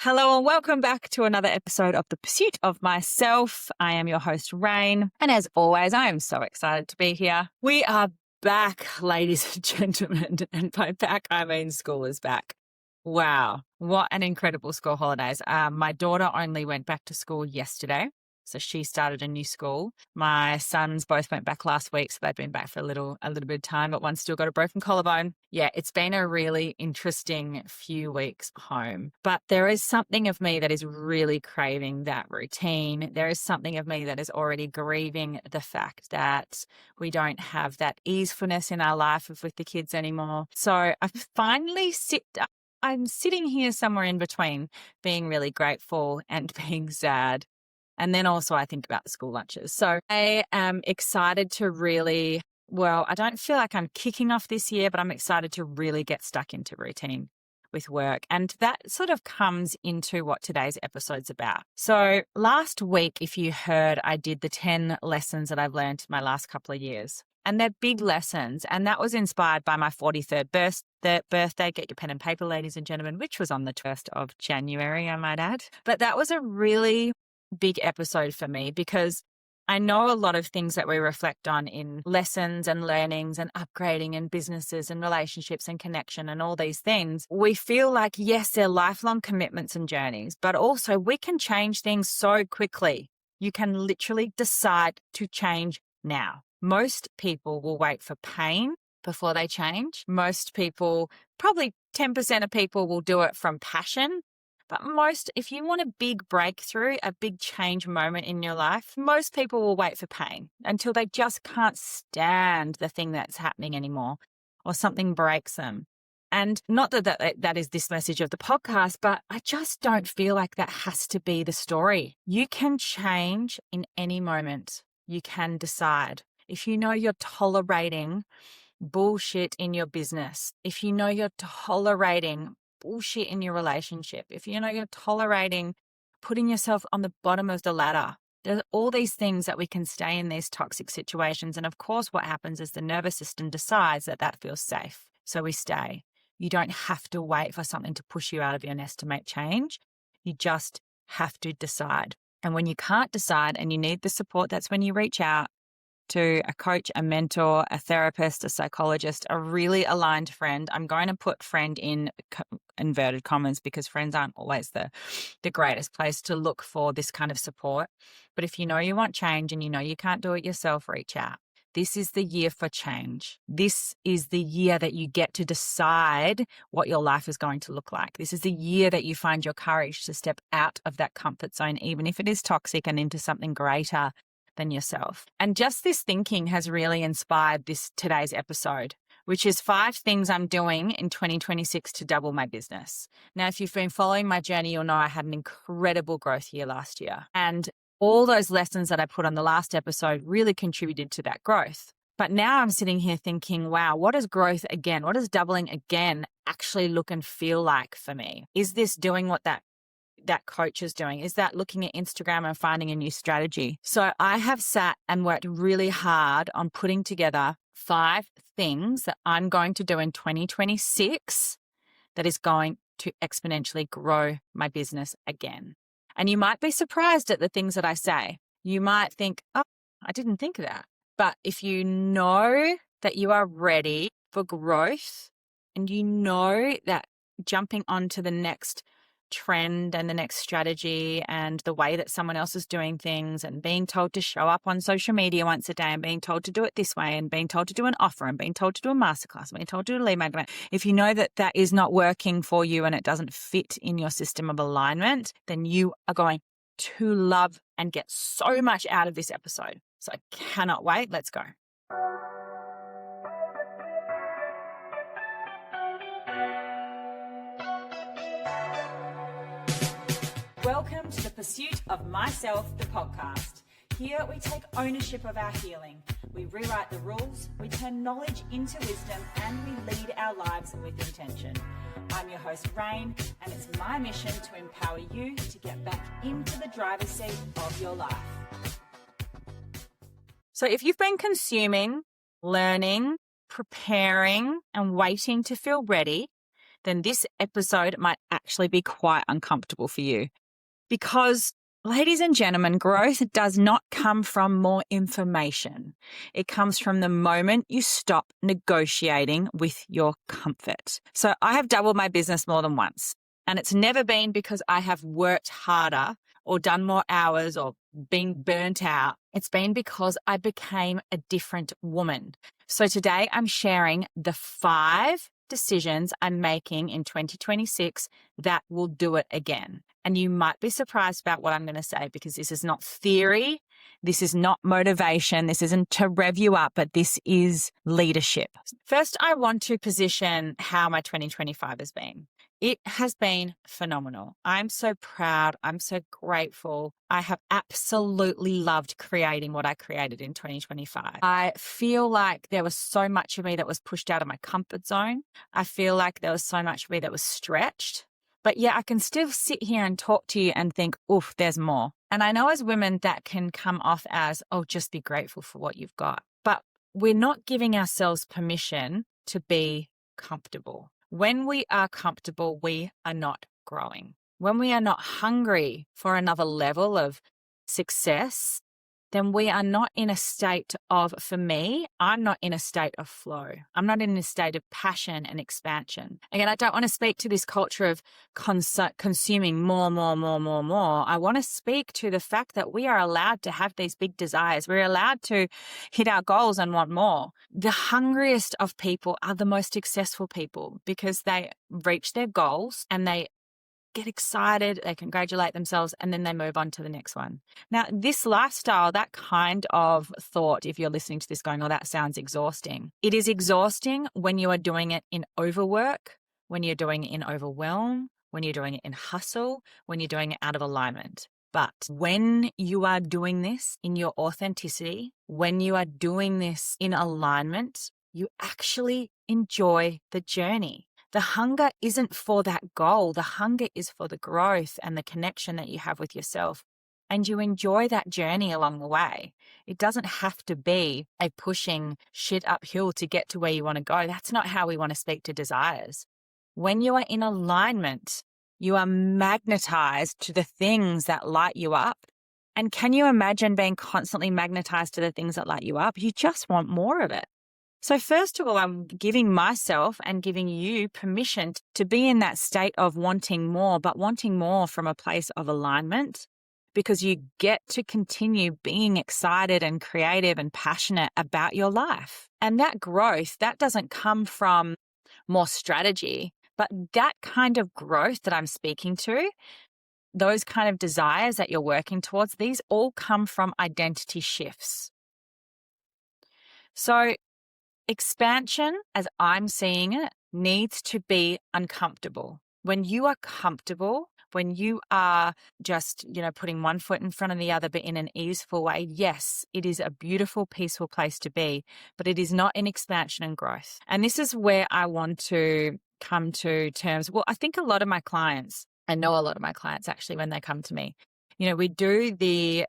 Hello and welcome back to another episode of The Pursuit of Myself. I am your host, Rain. And as always, I am so excited to be here. We are back, ladies and gentlemen. And by back, I mean school is back. Wow. What an incredible school holidays. My daughter only went back to school yesterday. So she started a new school. My sons both went back last week, so they've been back for a little bit of time, but one's still got a broken collarbone. Yeah, it's been a really interesting few weeks home. But there is something of me that is really craving that routine. There is something of me that is already grieving the fact that we don't have that easefulness in our life with the kids anymore. So I'm sitting here somewhere in between being really grateful and being sad. And then also I think about the school lunches. So I am excited to I don't feel like I'm kicking off this year, but I'm excited to really get stuck into routine with work. And that sort of comes into what today's episode's about. So last week, if you heard, I did the 10 lessons that I've learned my last couple of years. And they're big lessons. And that was inspired by my 43rd birthday. Get your pen and paper, ladies and gentlemen, which was on the 1st of January, I might add. But that was a really big episode for me because I know a lot of things that we reflect on in lessons and learnings and upgrading and businesses and relationships and connection and all these things. We feel like, yes, they're lifelong commitments and journeys, but also we can change things so quickly. You can literally decide to change now. Most people will wait for pain before they change. Most people, probably 10% of people will do it from passion. But if you want a big breakthrough, a big change moment in your life, most people will wait for pain until they just can't stand the thing that's happening anymore or something breaks them. And not that is this message of the podcast, but I just don't feel like that has to be the story. You can change in any moment. You can decide. If you know you're tolerating bullshit in your business, if you know you're tolerating bullshit in your relationship, if you know you're tolerating putting yourself on the bottom of the ladder, there's all these things that we can stay in these toxic situations. And of course, what happens is the nervous system decides that feels safe. So we stay. You don't have to wait for something to push you out of your nest to make change. You just have to decide. And when you can't decide and you need the support, that's when you reach out to a coach, a mentor, a therapist, a psychologist, a really aligned friend. I'm going to put friend in inverted commas because friends aren't always the greatest place to look for this kind of support. But if you know you want change and you know you can't do it yourself, reach out. This is the year for change. This is the year that you get to decide what your life is going to look like. This is the year that you find your courage to step out of that comfort zone, even if it is toxic, and into something greater than yourself. And just this thinking has really inspired today's episode, which is 5 things I'm doing in 2026 to double my business. Now, if you've been following my journey, you'll know I had an incredible growth year last year. And all those lessons that I put on the last episode really contributed to that growth. But now I'm sitting here thinking, wow, what does growth again? What does doubling again actually look and feel like for me? Is this doing what that coach is doing? Is that looking at Instagram and finding a new strategy? So I have sat and worked really hard on putting together 5 things that I'm going to do in 2026 that is going to exponentially grow my business again. And you might be surprised at the things that I say. You might think, oh, I didn't think of that. But if you know that you are ready for growth and you know that jumping onto the next trend and the next strategy and the way that someone else is doing things and being told to show up on social media once a day and being told to do it this way and being told to do an offer and being told to do a masterclass and being told to do a lead magnet, if you know that that is not working for you and it doesn't fit in your system of alignment, then you are going to love and get so much out of this episode. So I cannot wait. Let's go. Welcome to the Pursuit of Myself, the podcast. Here we take ownership of our healing. We rewrite the rules, we turn knowledge into wisdom, and we lead our lives with intention. I'm your host, Rain, and it's my mission to empower you to get back into the driver's seat of your life. So if you've been consuming, learning, preparing, and waiting to feel ready, then this episode might actually be quite uncomfortable for you. Because, ladies and gentlemen, growth does not come from more information. It comes from the moment you stop negotiating with your comfort. So I have doubled my business more than once, and it's never been because I have worked harder or done more hours or been burnt out. It's been because I became a different woman. So today I'm sharing the 5 decisions I'm making in 2026 that will do it again. And you might be surprised about what I'm going to say, because this is not theory. This is not motivation. This isn't to rev you up, but this is leadership. First, I want to position how my 2025 has been. It has been phenomenal. I'm so proud. I'm so grateful. I have absolutely loved creating what I created in 2025. I feel like there was so much of me that was pushed out of my comfort zone. I feel like there was so much of me that was stretched. But yeah, I can still sit here and talk to you and think, oof, there's more. And I know as women that can come off as, oh, just be grateful for what you've got. But we're not giving ourselves permission to be comfortable. When we are comfortable, we are not growing. When we are not hungry for another level of success, then we are not in a state of, for me, I'm not in a state of flow. I'm not in a state of passion and expansion. Again, I don't want to speak to this culture of consuming more. I want to speak to the fact that we are allowed to have these big desires. We're allowed to hit our goals and want more. The hungriest of people are the most successful people, because they reach their goals and they get excited, they congratulate themselves, and then they move on to the next one. Now, this lifestyle, that kind of thought, if you're listening to this going, oh, that sounds exhausting. It is exhausting when you are doing it in overwork, when you're doing it in overwhelm, when you're doing it in hustle, when you're doing it out of alignment. But when you are doing this in your authenticity, when you are doing this in alignment, you actually enjoy the journey. The hunger isn't for that goal. The hunger is for the growth and the connection that you have with yourself. And you enjoy that journey along the way. It doesn't have to be a pushing shit uphill to get to where you want to go. That's not how we want to speak to desires. When you are in alignment, you are magnetized to the things that light you up. And can you imagine being constantly magnetized to the things that light you up? You just want more of it. So first of all, I'm giving myself and giving you permission to be in that state of wanting more, but wanting more from a place of alignment, because you get to continue being excited and creative and passionate about your life. And that growth, that doesn't come from more strategy, but that kind of growth that I'm speaking to, those kind of desires that you're working towards, these all come from identity shifts. So expansion, as I'm seeing it, needs to be uncomfortable. When you are comfortable, when you are just, putting one foot in front of the other, but in an easeful way, yes, it is a beautiful, peaceful place to be, but it is not in expansion and growth. And this is where I want to come to terms. Well, I think a lot of my clients, I know a lot of my clients actually, when they come to me, we do the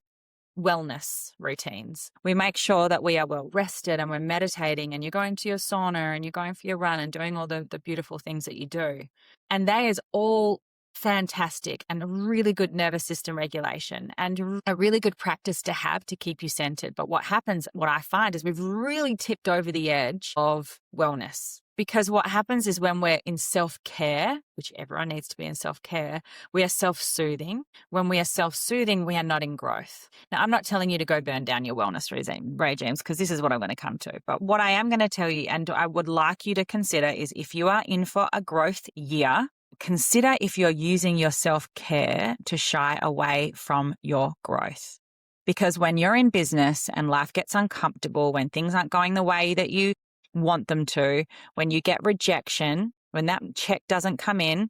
wellness routines. We make sure that we are well rested and we're meditating, and you're going to your sauna and you're going for your run and doing all the beautiful things that you do. And that is all fantastic and a really good nervous system regulation and a really good practice to have to keep you centered. But what I find is we've really tipped over the edge of wellness. Because what happens is when we're in self-care, which everyone needs to be in self-care, we are self-soothing. When we are self-soothing, we are not in growth. Now, I'm not telling you to go burn down your wellness regimes, because this is what I'm going to come to. But what I am going to tell you, and I would like you to consider, is if you are in for a growth year, consider if you're using your self-care to shy away from your growth. Because when you're in business and life gets uncomfortable, when things aren't going the way that you want them to, when you get rejection, when that check doesn't come in,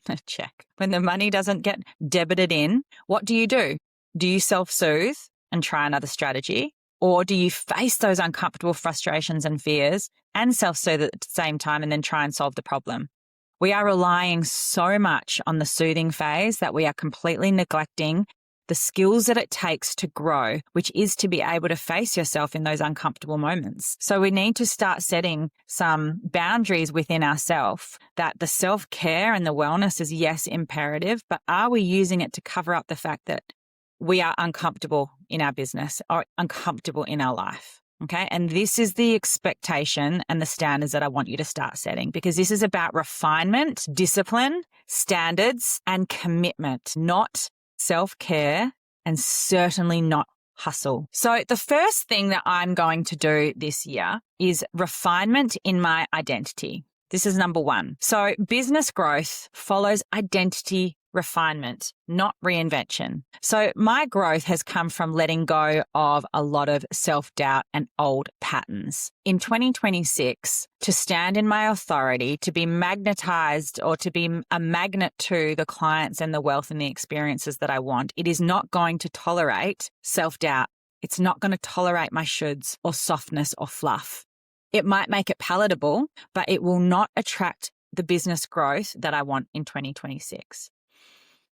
when the money doesn't get debited in, what do? Do you self-soothe and try another strategy? Or do you face those uncomfortable frustrations and fears and self-soothe at the same time and then try and solve the problem? We are relying so much on the soothing phase that we are completely neglecting the skills that it takes to grow, which is to be able to face yourself in those uncomfortable moments. So we need to start setting some boundaries within ourselves that the self-care and the wellness is, yes, imperative, but are we using it to cover up the fact that we are uncomfortable in our business or uncomfortable in our life? Okay. And this is the expectation and the standards that I want you to start setting, because this is about refinement, discipline, standards, and commitment, not self-care, and certainly not hustle. So the first thing that I'm going to do this year is refinement in my identity. This is number one. So business growth follows identity refinement, not reinvention. So my growth has come from letting go of a lot of self-doubt and old patterns. In 2026, to stand in my authority, to be magnetized or to be a magnet to the clients and the wealth and the experiences that I want, it is not going to tolerate self-doubt. It's not going to tolerate my shoulds or softness or fluff. It might make it palatable, but it will not attract the business growth that I want in 2026.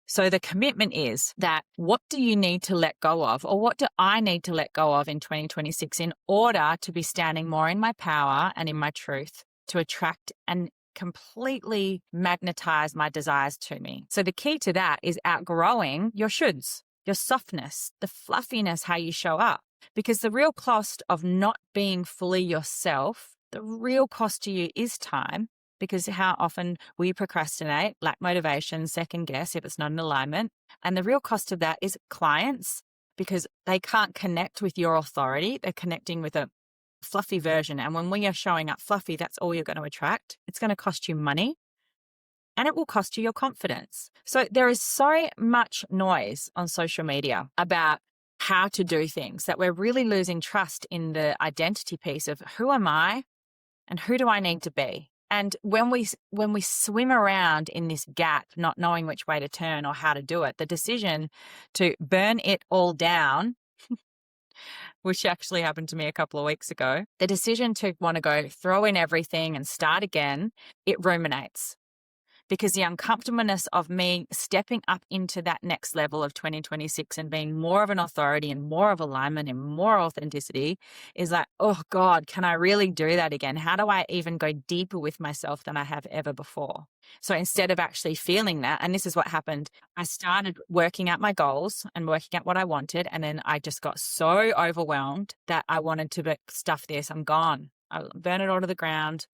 So the commitment is that what do you need to let go of, or what do I need to let go of in 2026 in order to be standing more in my power and in my truth to attract and completely magnetize my desires to me? So the key to that is outgrowing your shoulds, your softness, the fluffiness, how you show up. Because the real cost of not being fully yourself, the real cost to you is time. Because how often we procrastinate, lack motivation, second guess if it's not in alignment. And the real cost of that is clients, because they can't connect with your authority. They're connecting with a fluffy version. And when we are showing up fluffy, that's all you're going to attract. It's going to cost you money and it will cost you your confidence. So there is so much noise on social media about how to do things that we're really losing trust in the identity piece of who am I and who do I need to be? And when we swim around in this gap, not knowing which way to turn or how to do it, the decision to burn it all down, which actually happened to me a couple of weeks ago, the decision to want to go throw in everything and start again, it ruminates. Because the uncomfortableness of me stepping up into that next level of 2026 and being more of an authority and more of alignment and more authenticity is like, oh God, can I really do that again? How do I even go deeper with myself than I have ever before? So instead of actually feeling that, and this is what happened, I started working out my goals and working out what I wanted. And then I just got so overwhelmed that I wanted to stuff this. I'm gone. I'll burn it all to the ground.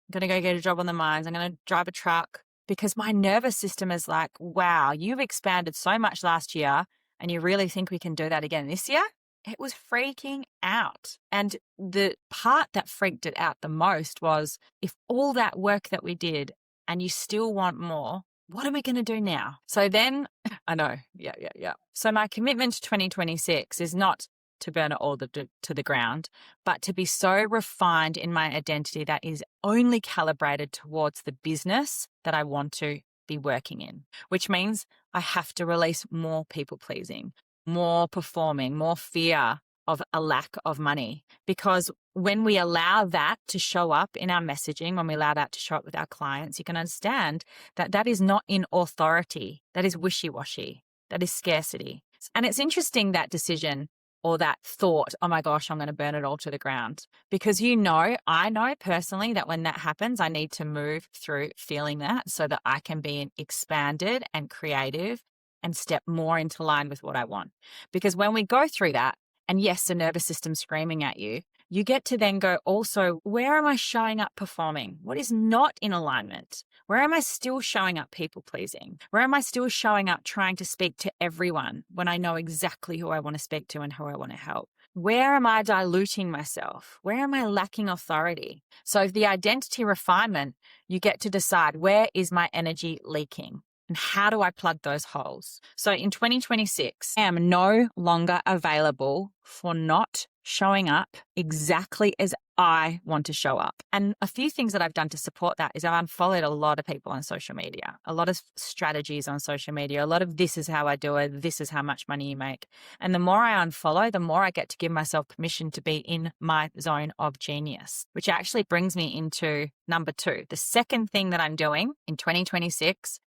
I'm going to go get a job on the mines. I'm going to drive a truck. Because my nervous system is like, wow, you've expanded so much last year and you really think we can do that again this year? It was freaking out. And the part that freaked it out the most was, if all that work that we did and you still want more, what are we going to do now? So then, I know, yeah. So my commitment to 2026 is not to burn it all to the ground, but to be so refined in my identity that is only calibrated towards the business that I want to be working in, which means I have to release more people pleasing, more performing, more fear of a lack of money. Because when we allow that to show up in our messaging, when we allow that to show up with our clients, you can understand that that is not in authority. That is wishy-washy. That is scarcity. And it's interesting, that decision or that thought, oh my gosh, I'm going to burn it all to the ground. Because I know personally that when that happens, I need to move through feeling that so that I can be expanded and creative and step more into line with what I want. Because when we go through that, and yes, the nervous system's screaming at you, you get to then go also, where am I showing up performing? What is not in alignment? Where am I still showing up people pleasing? Where am I still showing up trying to speak to everyone when I know exactly who I want to speak to and who I want to help? Where am I diluting myself? Where am I lacking authority? So the identity refinement, you get to decide, where is my energy leaking? And how do I plug those holes? So in 2026, I am no longer available for not showing up exactly as I want to show up. And a few things that I've done to support that is I've unfollowed a lot of people on social media, a lot of strategies on social media, a lot of this is how I do it, this is how much money you make. And the more I unfollow, the more I get to give myself permission to be in my zone of genius, which actually brings me into number 2. The second thing that I'm doing in 2026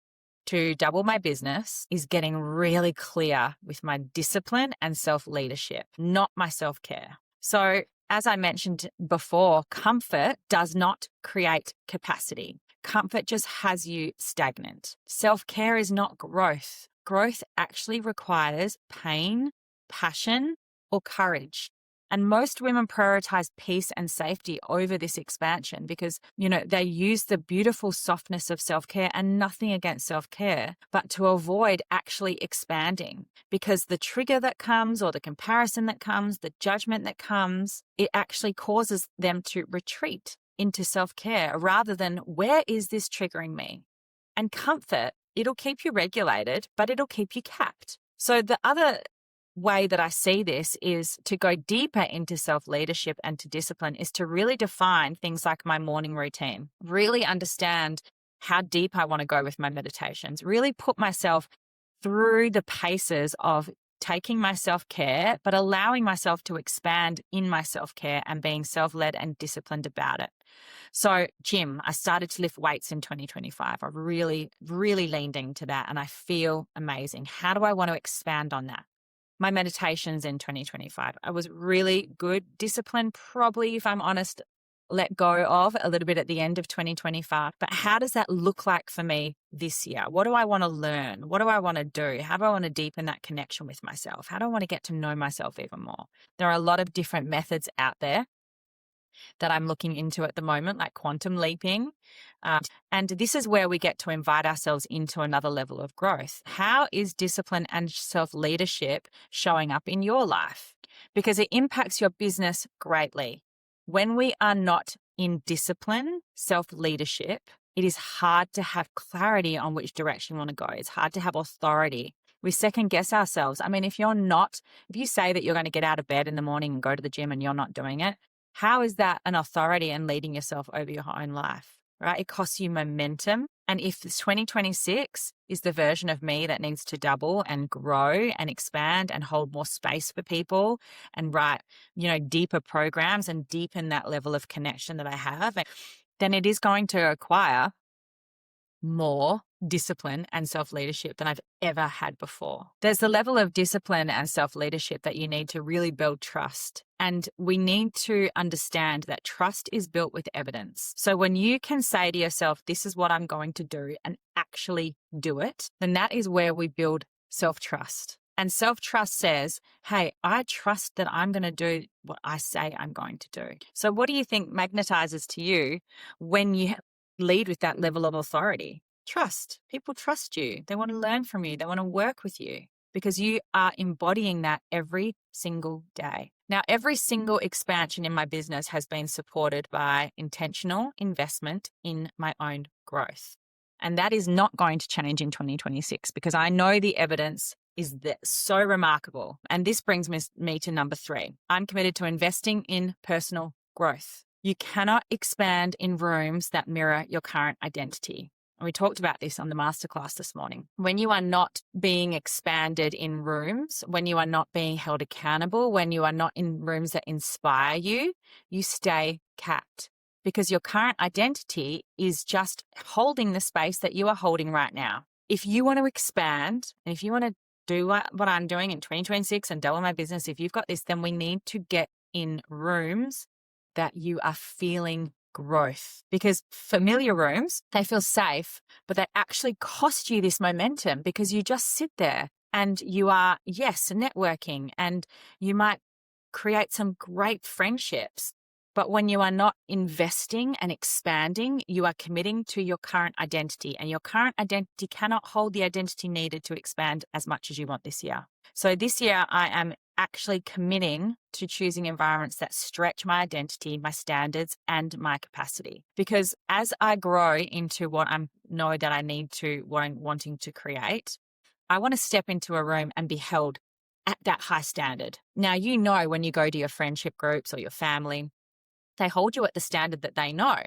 to double my business is getting really clear with my discipline and self-leadership, not my self-care. So as I mentioned before, comfort does not create capacity. Comfort just has you stagnant. Self-care is not growth. Growth actually requires pain, passion, or courage. And most women prioritize peace and safety over this expansion because, they use the beautiful softness of self-care, and nothing against self-care, but to avoid actually expanding, because the trigger that comes, or the comparison that comes, the judgment that comes, it actually causes them to retreat into self-care rather than, where is this triggering me? And comfort, it'll keep you regulated, but it'll keep you capped. So the other way that I see this is to go deeper into self-leadership and to discipline is to really define things like my morning routine, really understand how deep I want to go with my meditations, really put myself through the paces of taking my self-care, but allowing myself to expand in my self-care and being self-led and disciplined about it. So gym, I started to lift weights in 2025. I really, really leaned into that and I feel amazing. How do I want to expand on that? My meditations in 2025, I was really good. Discipline, probably, if I'm honest, let go of a little bit at the end of 2025. But how does that look like for me this year? What do I want to learn? What do I want to do? How do I want to deepen that connection with myself? How do I want to get to know myself even more? There are a lot of different methods out there that I'm looking into at the moment, like quantum leaping. And this is where we get to invite ourselves into another level of growth. How is discipline and self-leadership showing up in your life? Because it impacts your business greatly. When we are not in discipline, self-leadership, it is hard to have clarity on which direction you want to go. It's hard to have authority. We second guess ourselves. I mean, if you say that you're going to get out of bed in the morning and go to the gym and you're not doing it, how is that an authority and leading yourself over your own life, right? It costs you momentum. And if this 2026 is the version of me that needs to double and grow and expand and hold more space for people and write, deeper programs and deepen that level of connection that I have, then it is going to require more discipline and self-leadership than I've ever had before. There's the level of discipline and self-leadership that you need to really build trust. And we need to understand that trust is built with evidence. So when you can say to yourself, this is what I'm going to do, and actually do it, then that is where we build self-trust. And self-trust says, hey, I trust that I'm going to do what I say I'm going to do. So what do you think magnetizes to you when you lead with that level of authority? Trust. People trust you. They want to learn from you. They want to work with you because you are embodying that every single day. Now, every single expansion in my business has been supported by intentional investment in my own growth. And that is not going to change in 2026 because I know the evidence is so remarkable. And this brings me to number 3. I'm committed to investing in personal growth. You cannot expand in rooms that mirror your current identity. And we talked about this on the masterclass this morning. When you are not being expanded in rooms, when you are not being held accountable, when you are not in rooms that inspire you, you stay capped because your current identity is just holding the space that you are holding right now. If you want to expand, and if you want to do what I'm doing in 2026 and double my business, if you've got this, then we need to get in rooms that you are feeling growth, because familiar rooms, they feel safe, but they actually cost you this momentum because you just sit there and you are, networking, and you might create some great friendships. But when you are not investing and expanding, you are committing to your current identity, and your current identity cannot hold the identity needed to expand as much as you want this year. So this year I am actually committing to choosing environments that stretch my identity, my standards, and my capacity. Because as I grow into what I know that I need to, what I'm wanting to create, I want to step into a room and be held at that high standard. Now, when you go to your friendship groups or your family, they hold you at the standard that they know.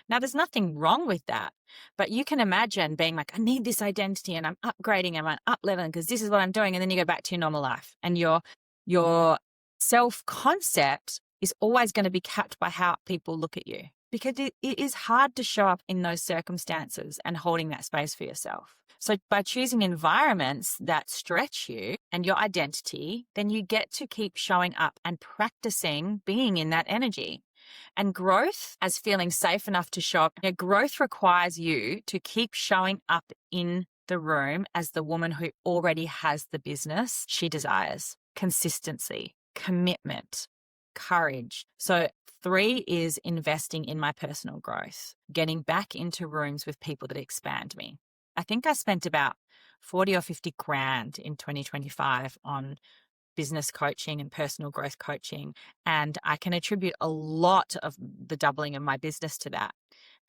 Now, there's nothing wrong with that, but you can imagine being like, I need this identity and I'm upgrading and I'm up-leveling because this is what I'm doing. And then you go back to your normal life and your self-concept is always going to be capped by how people look at you. because it is hard to show up in those circumstances and holding that space for yourself. So by choosing environments that stretch you and your identity, then you get to keep showing up and practicing being in that energy. And growth, as feeling safe enough to show up, growth requires you to keep showing up in the room as the woman who already has the business she desires. Consistency, commitment, courage. So 3 is investing in my personal growth, getting back into rooms with people that expand me. I think I spent about 40 or 50 grand in 2025 on business coaching and personal growth coaching. And I can attribute a lot of the doubling of my business to that.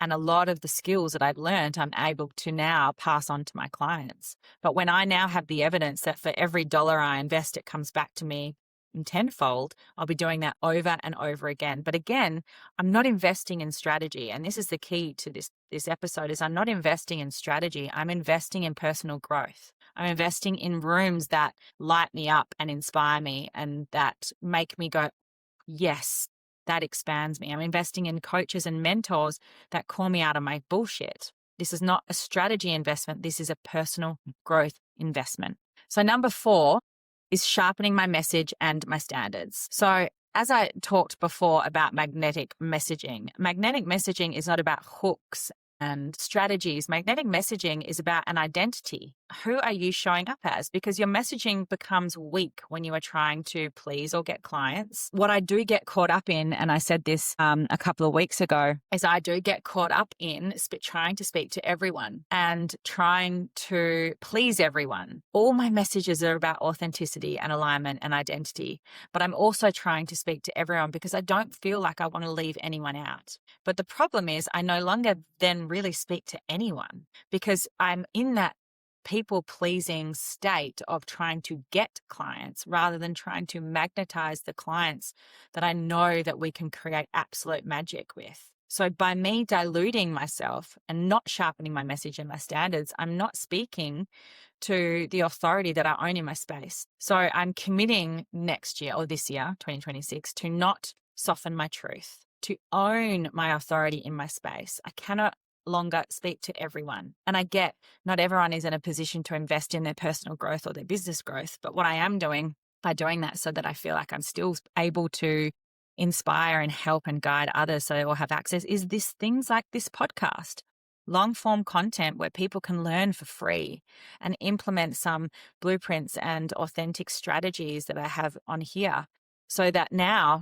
And a lot of the skills that I've learned, I'm able to now pass on to my clients. But when I now have the evidence that for every dollar I invest, it comes back to me in tenfold, I'll be doing that over and over again. But again, I'm not investing in strategy. And this is the key to this episode is I'm not investing in strategy. I'm investing in personal growth. I'm investing in rooms that light me up and inspire me and that make me go, yes, that expands me. I'm investing in coaches and mentors that call me out of my bullshit. This is not a strategy investment. This is a personal growth investment. So number 4 is sharpening my message and my standards. So as I talked before about magnetic messaging is not about hooks and strategies. Magnetic messaging is about an identity. Who are you showing up as? Because your messaging becomes weak when you are trying to please or get clients. What I do get caught up in, and I said this a couple of weeks ago, is I do get caught up in trying to speak to everyone and trying to please everyone. All my messages are about authenticity and alignment and identity, but I'm also trying to speak to everyone because I don't feel like I want to leave anyone out. But the problem is I no longer then really speak to anyone because I'm in that people-pleasing state of trying to get clients rather than trying to magnetize the clients that I know that we can create absolute magic with. So by me diluting myself and not sharpening my message and my standards, I'm not speaking to the authority that I own in my space. So I'm committing next year or this year, 2026, to not soften my truth, to own my authority in my space. I cannot longer speak to everyone. And I get not everyone is in a position to invest in their personal growth or their business growth. But what I am doing by doing that so that I feel like I'm still able to inspire and help and guide others so they will have access is things like this podcast, long form content where people can learn for free and implement some blueprints and authentic strategies that I have on here so that now,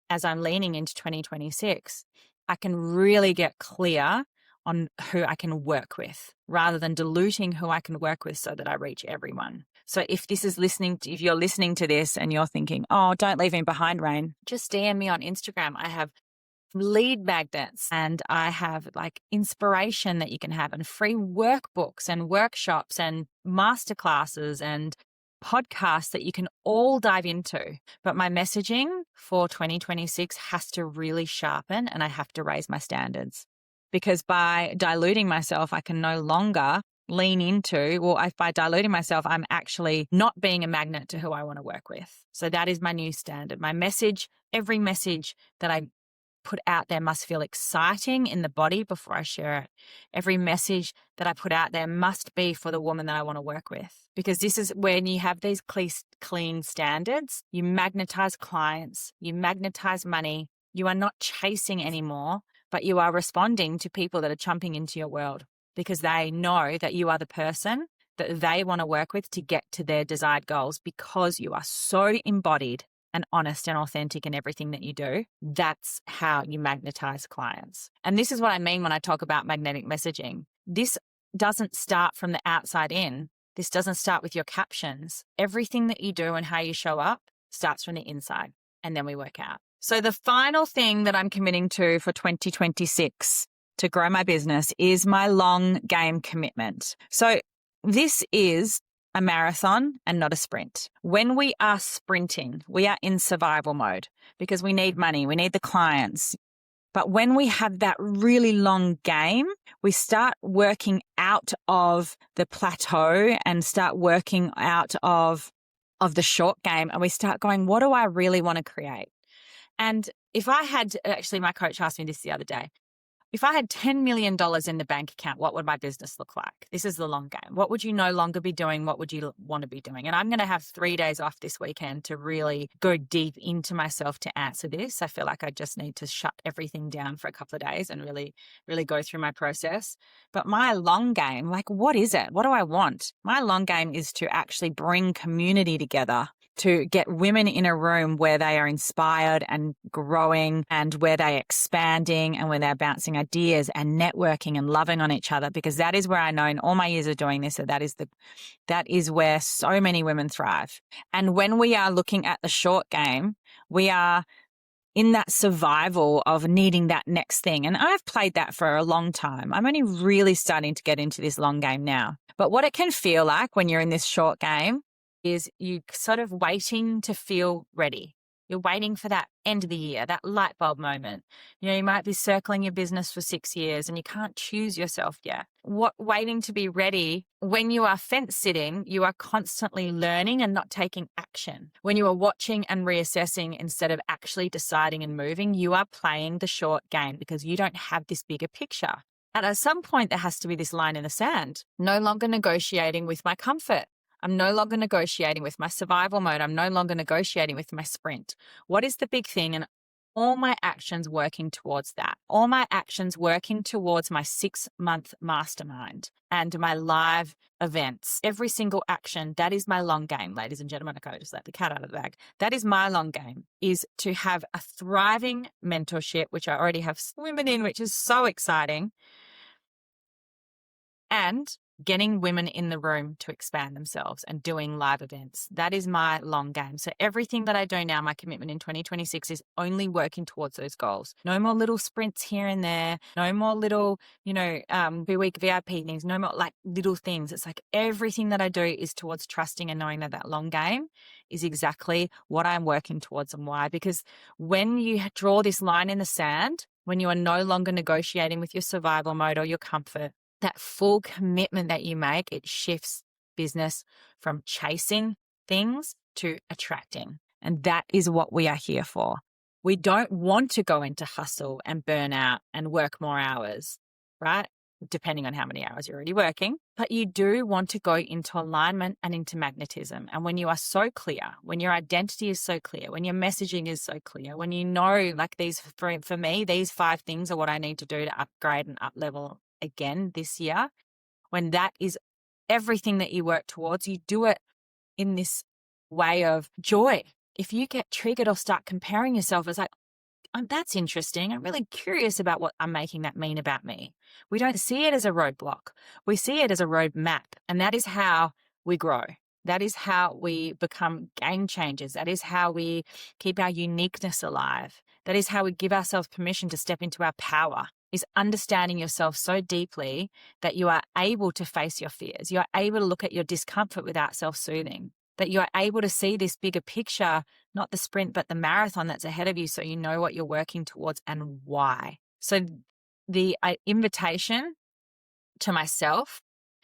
as I'm leaning into 2026, I can really get clear on who I can work with rather than diluting who I can work with so that I reach everyone. So if you're listening to this and you're thinking, oh, don't leave me behind, Rain, just DM me on Instagram. I have lead magnets and I have inspiration that you can have and free workbooks and workshops and masterclasses and podcasts that you can all dive into. But my messaging for 2026 has to really sharpen and I have to raise my standards. Because by diluting myself, I can no longer lean into, by diluting myself, I'm actually not being a magnet to who I want to work with. So that is my new standard. My message, every message that I put out there must feel exciting in the body before I share it. Every message that I put out there must be for the woman that I want to work with. Because this is when you have these clean standards, you magnetize clients, you magnetize money, you are not chasing anymore, but you are responding to people that are jumping into your world because they know that you are the person that they want to work with to get to their desired goals because you are so embodied and honest and authentic in everything that you do. That's how you magnetize clients. And this is what I mean when I talk about magnetic messaging. This doesn't start from the outside in. This doesn't start with your captions. Everything that you do and how you show up starts from the inside, and then we work out. So the final thing that I'm committing to for 2026 to grow my business is my long game commitment. So this is a marathon and not a sprint. When we are sprinting, we are in survival mode because we need money, we need the clients. But when we have that really long game, we start working out of the plateau and start working out of the short game, and we start going, what do I really want to create? And if I had, actually, my coach asked me this the other day, if I had $10 million in the bank account, what would my business look like? This is the long game. What would you no longer be doing? What would you want to be doing? And I'm going to have 3 days off this weekend to really go deep into myself to answer this. I feel like I just need to shut everything down for a couple of days and really, really go through my process. But my long game, like, what is it? What do I want? My long game is to actually bring community together, to get women in a room where they are inspired and growing, and where they're expanding, and where they're bouncing ideas and networking and loving on each other, because that is where I know in all my years of doing this that is where so many women thrive. And when we are looking at the short game, we are in that survival of needing that next thing. And I've played that for a long time. I'm only really starting to get into this long game now. But what it can feel like when you're in this short game is you sort of waiting to feel ready. You're waiting for that end of the year, that light bulb moment. You know, you might be circling your business for 6 years and you can't choose yourself yet. Waiting to be ready. When you are fence sitting, you are constantly learning and not taking action. When you are watching and reassessing instead of actually deciding and moving, you are playing the short game because you don't have this bigger picture. And at some point, there has to be this line in the sand. No longer negotiating with my comfort. I'm no longer negotiating with my survival mode. I'm no longer negotiating with my sprint. What is the big thing? And all my actions working towards that. All my actions working towards my 6-month mastermind and my live events. Every single action, that is my long game, ladies and gentlemen. I just let the cat out of the bag. That is my long game, is to have a thriving mentorship, which I already have women in, which is so exciting. And getting women in the room to expand themselves and doing live events. That is my long game. So everything that I do now, my commitment in 2026 is only working towards those goals. No more little sprints here and there. No more little, week VIP things. No more like little things. It's like everything that I do is towards trusting and knowing that that long game is exactly what I'm working towards and why. Because when you draw this line in the sand, when you are no longer negotiating with your survival mode or your comfort, that full commitment that you make, it shifts business from chasing things to attracting. And that is what we are here for. We don't want to go into hustle and burn out and work more hours, right? Depending on how many hours you're already working. But you do want to go into alignment and into magnetism. And when you are so clear, when your identity is so clear, when your messaging is so clear, when you know, like these, for me, these 5 things are what I need to do to upgrade and up level again this year. When that is everything that you work towards, you do it in this way of joy. If you get triggered or start comparing yourself, it's like, that's interesting. I'm really curious about what I'm making that mean about me. We don't see it as a roadblock. We see it as a roadmap. And that is how we grow. That is how we become game changers. That is how we keep our uniqueness alive. That is how we give ourselves permission to step into our power, is understanding yourself so deeply that you are able to face your fears. You are able to look at your discomfort without self-soothing, that you are able to see this bigger picture, not the sprint, but the marathon that's ahead of you, so you know what you're working towards and why. So the invitation to myself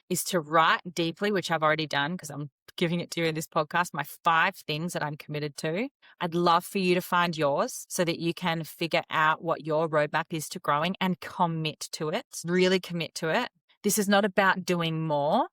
is to write deeply, which I've already done because I'm giving it to you in this podcast, my 5 things that I'm committed to. I'd love for you to find yours so that you can figure out what your roadmap is to growing and commit to it, really commit to it. This is not about doing more.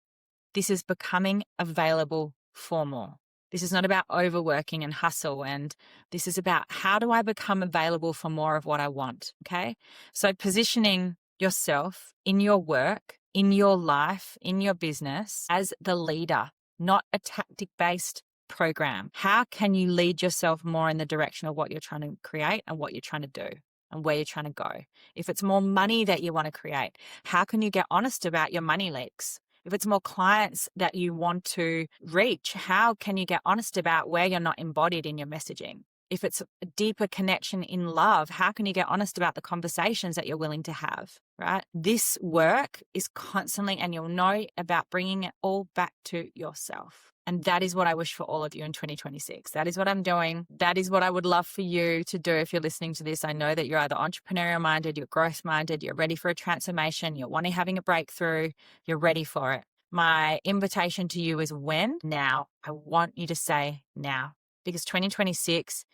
This is becoming available for more. This is not about overworking and hustle. And this is about how do I become available for more of what I want? Okay. So positioning yourself in your work, in your life, in your business as the leader, not a tactic-based program. How can you lead yourself more in the direction of what you're trying to create and what you're trying to do and where you're trying to go? If it's more money that you want to create, how can you get honest about your money leaks? If it's more clients that you want to reach, how can you get honest about where you're not embodied in your messaging? If it's a deeper connection in love, how can you get honest about the conversations that you're willing to have, right? This work is constantly, and you'll know about bringing it all back to yourself. And that is what I wish for all of you in 2026. That is what I'm doing. That is what I would love for you to do if you're listening to this. I know that you're either entrepreneurial minded, you're growth minded, you're ready for a transformation, you're wanting having a breakthrough, you're ready for it. My invitation to you is when? Now. I want you to say now, because 2026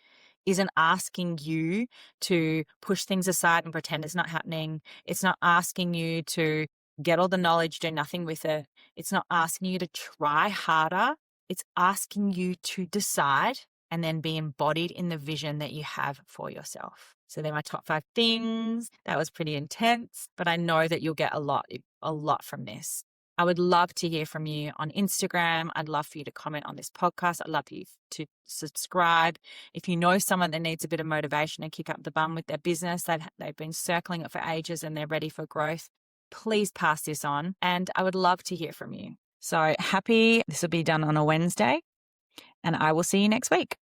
isn't asking you to push things aside and pretend it's not happening. It's not asking you to get all the knowledge, do nothing with it. It's not asking you to try harder. It's asking you to decide and then be embodied in the vision that you have for yourself. So they're my top 5 things. That was pretty intense, but I know that you'll get a lot from this. I would love to hear from you on Instagram. I'd love for you to comment on this podcast. I'd love for you to subscribe. If you know someone that needs a bit of motivation and kick up the bum with their business, they've been circling it for ages and they're ready for growth, please pass this on. And I would love to hear from you. So happy this will be done on a Wednesday, and I will see you next week.